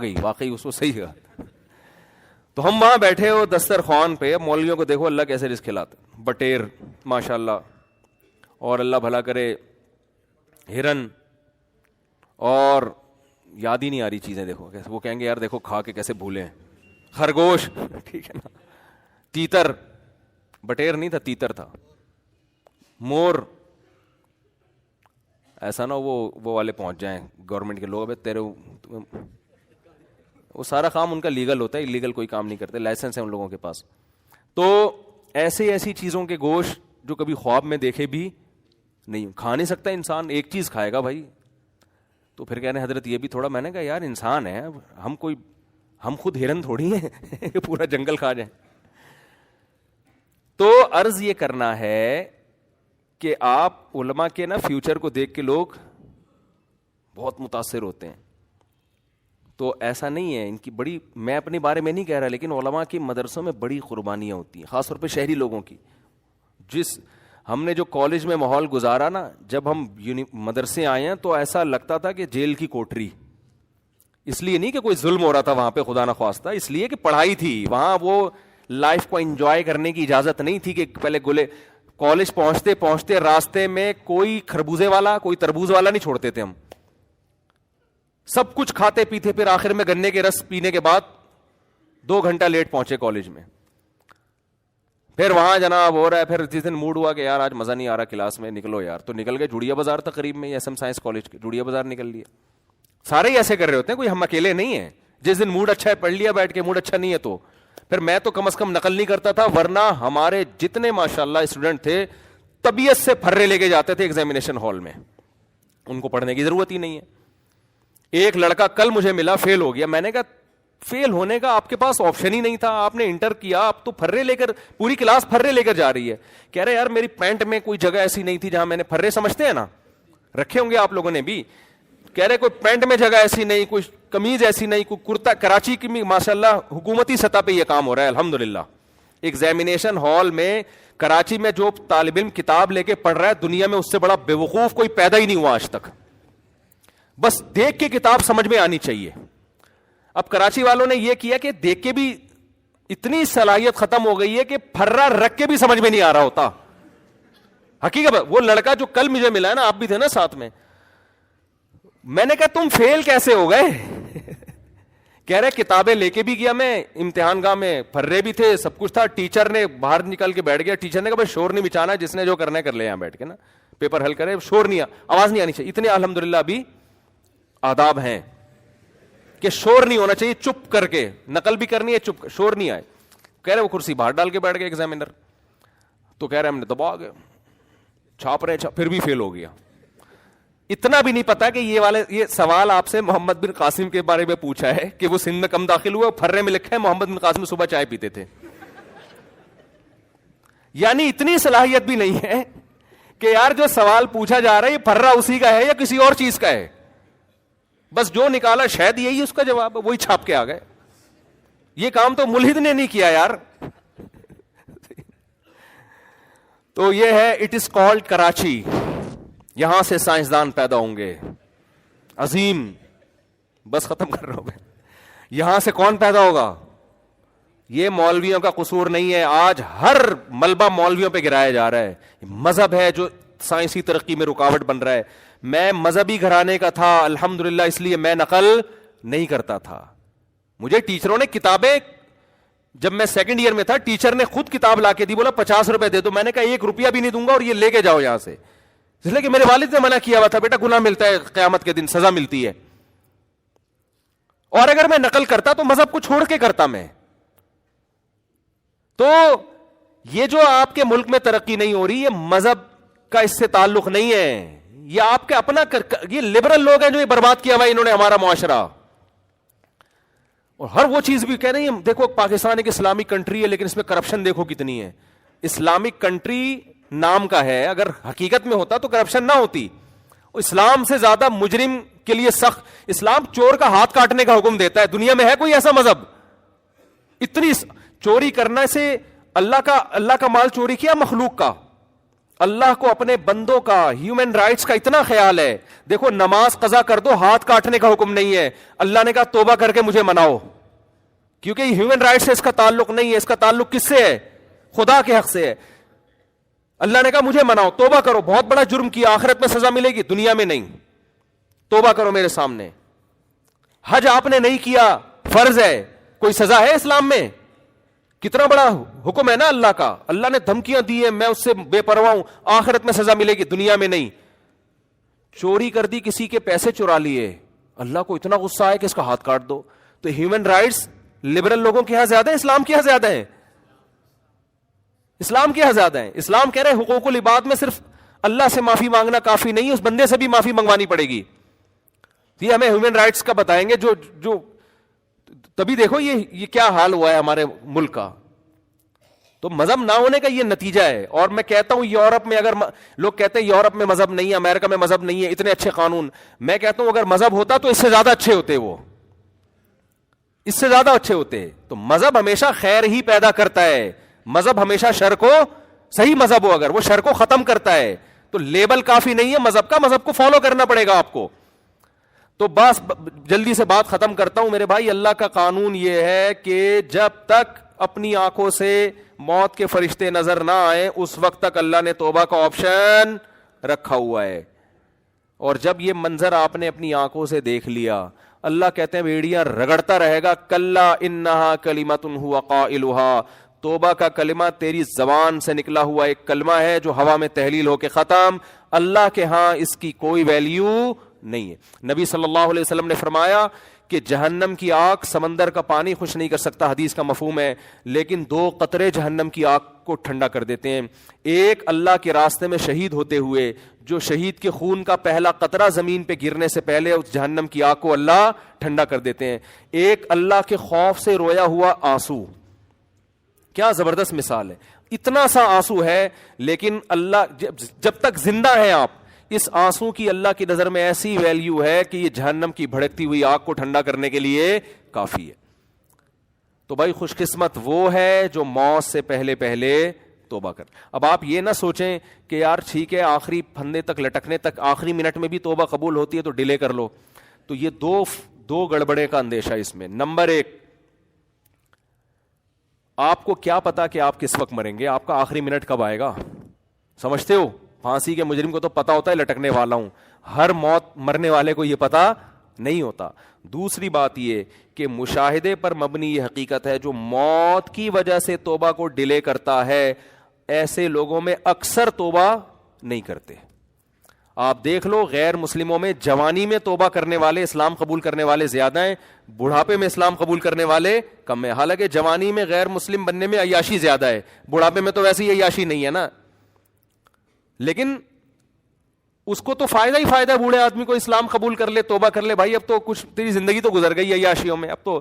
گئی واقعی اس کو صحیح کہا. تو ہم وہاں بیٹھے ہو دسترخوان پہ, مولویوں کو دیکھو اللہ کیسے رزق کھلاتے, بٹیر ماشاء اللہ, اور اللہ بھلا کرے ہرن, اور یاد ہی نہیں آ رہی چیزیں, دیکھو وہ کہیں گے یار دیکھو کھا کے کیسے بھولے ہیں, خرگوش, ٹھیک ہے نا, تیتر, بٹیر نہیں تھا تیتر تھا, مور, ایسا نہ وہ والے پہنچ جائیں گورنمنٹ کے لوگ, تیرے وہ سارا کام ان کا لیگل ہوتا ہے, لیگل کوئی کام نہیں کرتے, لائسنس ہے ان لوگوں کے پاس. تو ایسی چیزوں کے گوشت جو کبھی خواب میں دیکھے بھی نہیں, کھا نہیں سکتا انسان, ایک چیز کھائے گا بھائی. تو پھر کہہ رہے ہیں حضرت یہ بھی تھوڑا, میں نے کہا یار انسان ہے, ہم خود ہرن تھوڑی ہیں پورا جنگل کھا جائیں. تو عرض یہ کرنا ہے کہ آپ علماء کے نا فیوچر کو دیکھ کے لوگ بہت متاثر ہوتے ہیں. تو ایسا نہیں ہے, ان کی بڑی, میں اپنے بارے میں نہیں کہہ رہا, لیکن علماء کی مدرسوں میں بڑی قربانیاں ہوتی ہیں, خاص طور پہ شہری لوگوں کی. ہم نے جو کالج میں ماحول گزارا نا, جب ہم مدرسے آئے ہیں تو ایسا لگتا تھا کہ جیل کی کوٹری. اس لیے نہیں کہ کوئی ظلم ہو رہا تھا وہاں پہ خدا نہ خواستہ, اس لیے کہ پڑھائی تھی وہاں, وہ لائف کو انجوائے کرنے کی اجازت نہیں تھی کہ پہلے کالج پہنچتے پہنچتے راستے میں کوئی خربوزے والا کوئی تربوز والا نہیں چھوڑتے تھے. ہم سب کچھ کھاتے پیتے, پھر آخر میں گنے کے رس پینے کے بعد 2 گھنٹہ لیٹ پہنچے کالج میں. پھر وہاں جناب ہو رہا ہے, پھر جس دن موڈ ہوا کہ یار آج مزہ نہیں آ رہا کلاس میں, نکلو یار, تو نکل گئے جوڑیا بازار تک, قریب میں ایس ایم سائنس کالج کے جوڑیا بازار نکل لیے. سارے ہی ایسے کر رہے ہوتے ہیں, کوئی ہم اکیلے نہیں ہیں. جس دن موڈ اچھا ہے پڑھ لیا بیٹھ کے, موڈ اچھا نہیں ہے تو پھر میں تو کم از کم نقل نہیں کرتا تھا, ورنہ ہمارے جتنے ماشاءاللہ اسٹوڈنٹ تھے طبیعت سے پھرے لے کے جاتے تھے ایگزامینیشن ہال میں, ان کو پڑھنے کی ضرورت ہی نہیں ہے. ایک لڑکا کل مجھے ملا, فیل ہو گیا. میں نے کہا فیل ہونے کا آپ کے پاس آپشن ہی نہیں تھا, آپ نے انٹر کیا, آپ تو پھرے لے کر, پوری کلاس پھرے لے کر جا رہی ہے. کہہ رہے یار میری پینٹ میں کوئی جگہ ایسی نہیں تھی جہاں میں نے, پھرے سمجھتے ہیں نا, رکھے ہوں گے آپ لوگوں نے بھی, کہہ رہے کوئی پینٹ میں جگہ ایسی نہیں, کوئی قمیض ایسی نہیں, کوئی کرتا. کراچی کی ماشاءاللہ حکومتی سطح پہ یہ کام ہو رہا ہے الحمدللہ. ایگزامینیشن ہال میں کراچی میں جو طالب علم کتاب لے کے پڑھ رہا ہے, دنیا میں اس سے بڑا بے وقوف کوئی پیدا ہی نہیں ہوا آج تک. بس دیکھ کے کتاب سمجھ میں آنی چاہیے. اب کراچی والوں نے یہ کیا کہ دیکھ کے بھی اتنی صلاحیت ختم ہو گئی ہے کہ پھرا رکھ کے بھی سمجھ میں نہیں آ رہا ہوتا. حقیقت وہ لڑکا جو کل مجھے ملا ہے نا, آپ بھی تھے نا ساتھ میں, میں نے کہا تم فیل کیسے ہو گئے؟ کہہ رہے کتابیں لے کے بھی گیا میں امتحان گاہ میں, پھرے بھی تھے, سب کچھ تھا. ٹیچر نے باہر نکل کے بیٹھ گیا, ٹیچر نے کہا بھائی شور نہیں مچانا, جس نے جو کرنا ہے کر لے, یہاں بیٹھ کے نا پیپر حل کرے, شور نہیں, آواز نہیں آنی چاہیے. اتنے الحمدللہ ابھی آداب ہیں کہ شور نہیں ہونا چاہیے, چپ کر کے نقل بھی کرنی ہے, چپ, شور نہیں آئے. کہہ رہے وہ کرسی باہر ڈال کے بیٹھ گئے ایگزامینر. تو کہہ رہے ہم نے دبا گئے, چھاپ رہے, پھر بھی فیل ہو گیا. اتنا بھی نہیں پتا کہ یہ سوال آپ سے محمد بن قاسم کے بارے میں پوچھا ہے کہ وہ سندھ میں کم داخل ہوئے, پھرے میں لکھا ہے محمد بن قاسم صبح چائے پیتے تھے. یعنی اتنی صلاحیت بھی نہیں ہے کہ یار جو سوال پوچھا جا رہا ہے یہ پھرا اسی کا ہے یا کسی اور چیز کا ہے. بس جو نکالا شاید یہی اس کا جواب, وہی چھاپ کے آ گئے. یہ کام تو ملحد نے نہیں کیا یار. تو یہ ہے اٹ از کالڈ کراچی. یہاں سے سائنسدان پیدا ہوں گے عظیم. بس ختم کر رہا ہوں میں. یہاں سے کون پیدا ہوگا؟ یہ مولویوں کا قصور نہیں ہے. آج ہر ملبہ مولویوں پہ گرایا جا رہا ہے. مذہب ہے جو سائنسی ترقی میں رکاوٹ بن رہا ہے. میں مذہبی گھرانے کا تھا الحمدللہ, اس لیے میں نقل نہیں کرتا تھا. مجھے ٹیچروں نے کتابیں, جب میں سیکنڈ ایئر میں تھا ٹیچر نے خود کتاب لا کے دی, بولا 50 روپے دے دو. میں نے کہا 1 روپیہ بھی نہیں دوں گا اور یہ لے کے جاؤ یہاں سے, اس لیے کہ میرے والد نے منع کیا ہوا تھا, بیٹا گناہ ملتا ہے, قیامت کے دن سزا ملتی ہے. اور اگر میں نقل کرتا تو مذہب کو چھوڑ کے کرتا میں. تو یہ جو آپ کے ملک میں ترقی نہیں ہو رہی, یہ مذہب کا اس سے تعلق نہیں ہے, یہ آپ کے اپنا یہ لبرل لوگ ہیں جو یہ برباد کیا ہوا ہے انہوں نے ہمارا معاشرہ. اور ہر وہ چیز بھی کہہ رہی ہیں, دیکھو پاکستان ایک اسلامک کنٹری ہے لیکن اس میں کرپشن دیکھو کتنی ہے. اسلامک کنٹری نام کا ہے, اگر حقیقت میں ہوتا تو کرپشن نہ ہوتی. اسلام سے زیادہ مجرم کے لیے سخت, اسلام چور کا ہاتھ کاٹنے کا حکم دیتا ہے. دنیا میں ہے کوئی ایسا مذہب؟ اتنی چوری کرنے سے اللہ کا مال چوری کیا مخلوق کا, اللہ کو اپنے بندوں کا, ہیومن رائٹس کا اتنا خیال ہے. دیکھو نماز قضا کر دو, ہاتھ کاٹنے کا حکم نہیں ہے. اللہ نے کہا توبہ کر کے مجھے مناؤ, کیونکہ یہ ہیومن رائٹ سے اس کا تعلق نہیں ہے. اس کا تعلق کس سے ہے؟ خدا کے حق سے ہے. اللہ نے کہا مجھے مناؤ, توبہ کرو, بہت بڑا جرم کیا, آخرت میں سزا ملے گی, دنیا میں نہیں, توبہ کرو میرے سامنے. حج آپ نے نہیں کیا, فرض ہے, کوئی سزا ہے اسلام میں؟ کتنا بڑا حکم ہے نا اللہ کا. اللہ نے دھمکیاں دی ہیں, میں اس سے بے پرواہ ہوں, آخرت میں سزا ملے گی, دنیا میں نہیں. چوری کر دی, کسی کے پیسے چرا لیے, اللہ کو اتنا غصہ آئے کہ اس کا ہاتھ کاٹ دو. تو ہیومن رائٹس لبرل لوگوں کے یہاں زیادہ ہے, اسلام کے یہاں زیادہ ہے؟ اسلام کے یہاں زیادہ ہے. اسلام کہہ رہے ہیں حقوق العباد میں صرف اللہ سے معافی مانگنا کافی نہیں, اس بندے سے بھی معافی منگوانی پڑے گی. یہ ہمیں ہیومن رائٹس کا بتائیں گے جو تبھی دیکھو یہ کیا حال ہوا ہے ہمارے ملک کا. تو مذہب نہ ہونے کا یہ نتیجہ ہے. اور میں کہتا ہوں یورپ میں, اگر لوگ کہتے ہیں یورپ میں مذہب نہیں ہے, امریکہ میں مذہب نہیں ہے, اتنے اچھے قانون, میں کہتا ہوں اگر مذہب ہوتا تو اس سے زیادہ اچھے ہوتے, وہ اس سے زیادہ اچھے ہوتے. تو مذہب ہمیشہ خیر ہی پیدا کرتا ہے. مذہب ہمیشہ شر کو, صحیح مذہب ہو اگر, وہ شر کو ختم کرتا ہے. تو لیبل کافی نہیں ہے مذہب کا, مذہب کو فالو کرنا پڑے گا آپ کو. تو بس جلدی سے بات ختم کرتا ہوں میرے بھائی. اللہ کا قانون یہ ہے کہ جب تک اپنی آنکھوں سے موت کے فرشتے نظر نہ آئے, اس وقت تک اللہ نے توبہ کا آپشن رکھا ہوا ہے. اور جب یہ منظر آپ نے اپنی آنکھوں سے دیکھ لیا, اللہ کہتے ہیں بیڑیاں رگڑتا رہے گا, کلا انہا کلمۃ ہوا قائلھا, توبہ کا کلمہ تیری زبان سے نکلا ہوا ایک کلمہ ہے جو ہوا میں تحلیل ہو کے ختم. اللہ کے ہاں اس کی کوئی ویلیو نہیں ہے. نبی صلی اللہ علیہ وسلم نے فرمایا کہ جہنم کی آگ سمندر کا پانی خوش نہیں کر سکتا, حدیث کا مفہوم ہے, لیکن 2 قطرے جہنم کی آگ کو ٹھنڈا کر دیتے ہیں. ایک اللہ کے راستے میں شہید ہوتے ہوئے, جو شہید کے خون کا پہلا قطرہ زمین پہ گرنے سے پہلے اس جہنم کی آگ کو اللہ ٹھنڈا کر دیتے ہیں. ایک اللہ کے خوف سے رویا ہوا آنسو, کیا زبردست مثال ہے. اتنا سا آنسو ہے, لیکن اللہ جب تک زندہ ہیں آپ, اس آنسو کی اللہ کی نظر میں ایسی ویلیو ہے کہ یہ جہنم کی بھڑکتی ہوئی آگ کو ٹھنڈا کرنے کے لیے کافی ہے. تو بھائی خوش قسمت وہ ہے جو موت سے پہلے پہلے توبہ کر. اب آپ یہ نہ سوچیں کہ یار ٹھیک ہے آخری پھندے تک لٹکنے تک, آخری منٹ میں بھی توبہ قبول ہوتی ہے تو ڈیلے کر لو. تو یہ دو گڑبڑے کا اندیشہ اس میں. نمبر 1, آپ کو کیا پتا کہ آپ کس وقت مریں گے, آپ کا آخری منٹ کب آئے گا؟ سمجھتے ہو؟ پھانسی کے مجرم کو تو پتا ہوتا ہے لٹکنے والا ہوں, ہر موت مرنے والے کو یہ پتا نہیں ہوتا. دوسری بات یہ کہ مشاہدے پر مبنی یہ حقیقت ہے, جو موت کی وجہ سے توبہ کو ڈیلے کرتا ہے, ایسے لوگوں میں اکثر توبہ نہیں کرتے. آپ دیکھ لو غیر مسلموں میں جوانی میں توبہ کرنے والے, اسلام قبول کرنے والے زیادہ ہیں, بڑھاپے میں اسلام قبول کرنے والے کم ہیں. حالانکہ جوانی میں غیر مسلم بننے میں عیاشی زیادہ ہے, بڑھاپے میں تو ویسے ہی عیاشی نہیں ہے نا. لیکن اس کو تو فائدہ ہی فائدہ ہے, بوڑھے آدمی کو اسلام قبول کر لے, توبہ کر لے. بھائی اب تو کچھ تیری زندگی تو گزر گئی عیاشیوں میں, اب تو